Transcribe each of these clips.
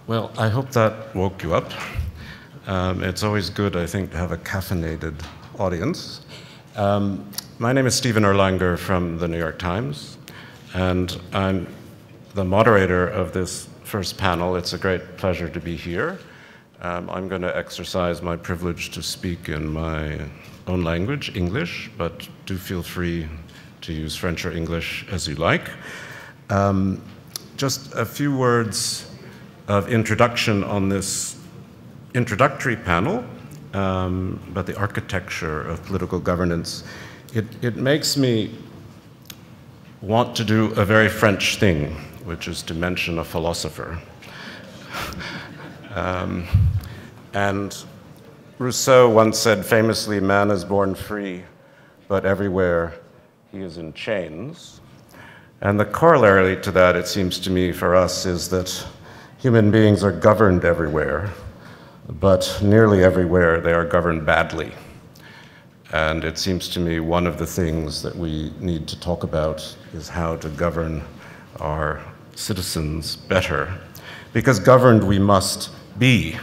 Well, I hope that woke you up. It's always good, I think, to have a caffeinated audience. My name is Stephen Erlanger from the New York Times, and I'm the moderator of this first panel. It's a great pleasure to be here. I'm going to exercise my privilege to speak in my own language, English, but do feel free to use French or English as you like. Just a few words of introduction on this introductory panel, but the architecture of political governance. It makes me want to do a very French thing, which is to mention a philosopher. And Rousseau once said famously, man is born free, but everywhere he is in chains. And the corollary to that, it seems to me, for us, is that human beings are governed everywhere, but nearly everywhere they are governed badly. And it seems to me one of the things that we need to talk about is how to govern our citizens better. Because governed we must be.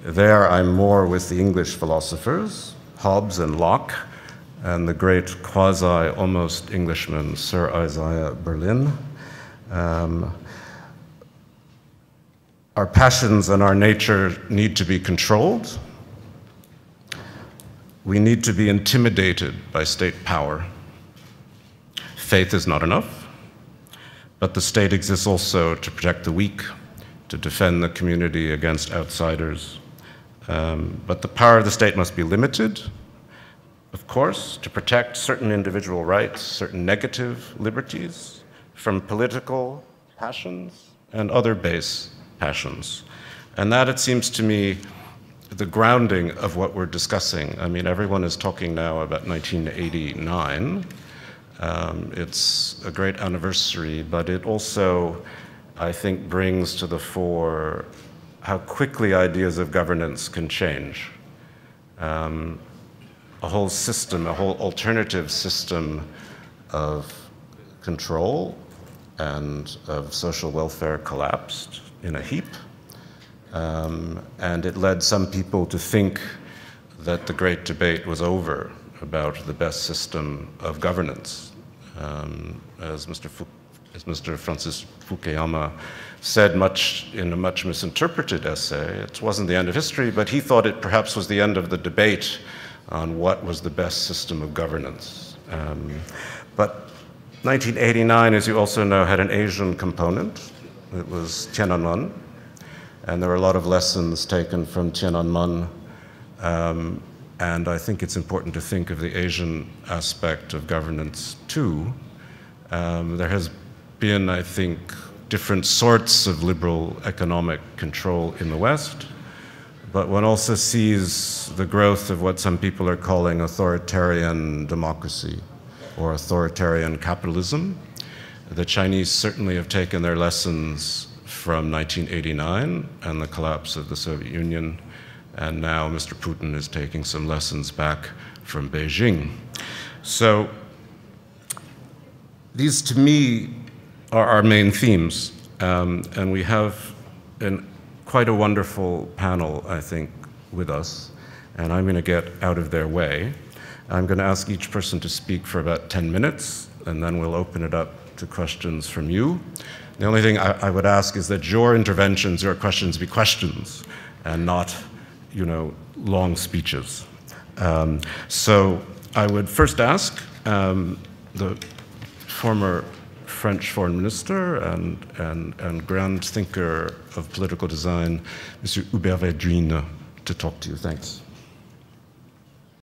There I'm more with the English philosophers, Hobbes and Locke, and the great quasi-almost Englishman, Sir Isaiah Berlin. Our passions and our nature need to be controlled. We need to be intimidated by state power. Faith is not enough, but the state exists also to protect the weak, to defend the community against outsiders. But the power of the state must be limited, of course, to protect certain individual rights, certain negative liberties from political passions and other base passions. And that, it seems to me, the grounding of what we're discussing. I mean, everyone is talking now about 1989. It's a great anniversary, but it also, I think, brings to the fore how quickly ideas of governance can change. A whole system, a whole alternative system of control and of social welfare collapsed in a heap. And it led some people to think that the great debate was over about the best system of governance. As Mr. Francis Fukuyama said in a much misinterpreted essay, it wasn't the end of history, but he thought it perhaps was the end of the debate on what was the best system of governance. But 1989, as you also know, had an Asian component. It was Tiananmen, and there were a lot of lessons taken from Tiananmen. And I think it's important to think of the Asian aspect of governance too. There has been, I think, different sorts of liberal economic control in the West, but one also sees the growth of what some people are calling authoritarian democracy or authoritarian capitalism. The Chinese certainly have taken their lessons from 1989 and the collapse of the Soviet Union, and now Mr. Putin is taking some lessons back from Beijing. So these, to me, are our main themes, and we have quite a wonderful panel, I think, with us, and I'm going to get out of their way. I'm going to ask each person to speak for about 10 minutes, and then we'll open it up to questions from you. The only thing I would ask is that your interventions, your questions, be questions, and not, long speeches. So I would first ask the former French foreign minister and grand thinker of political design, Mr. Hubert Védrine, to talk to you. Thanks.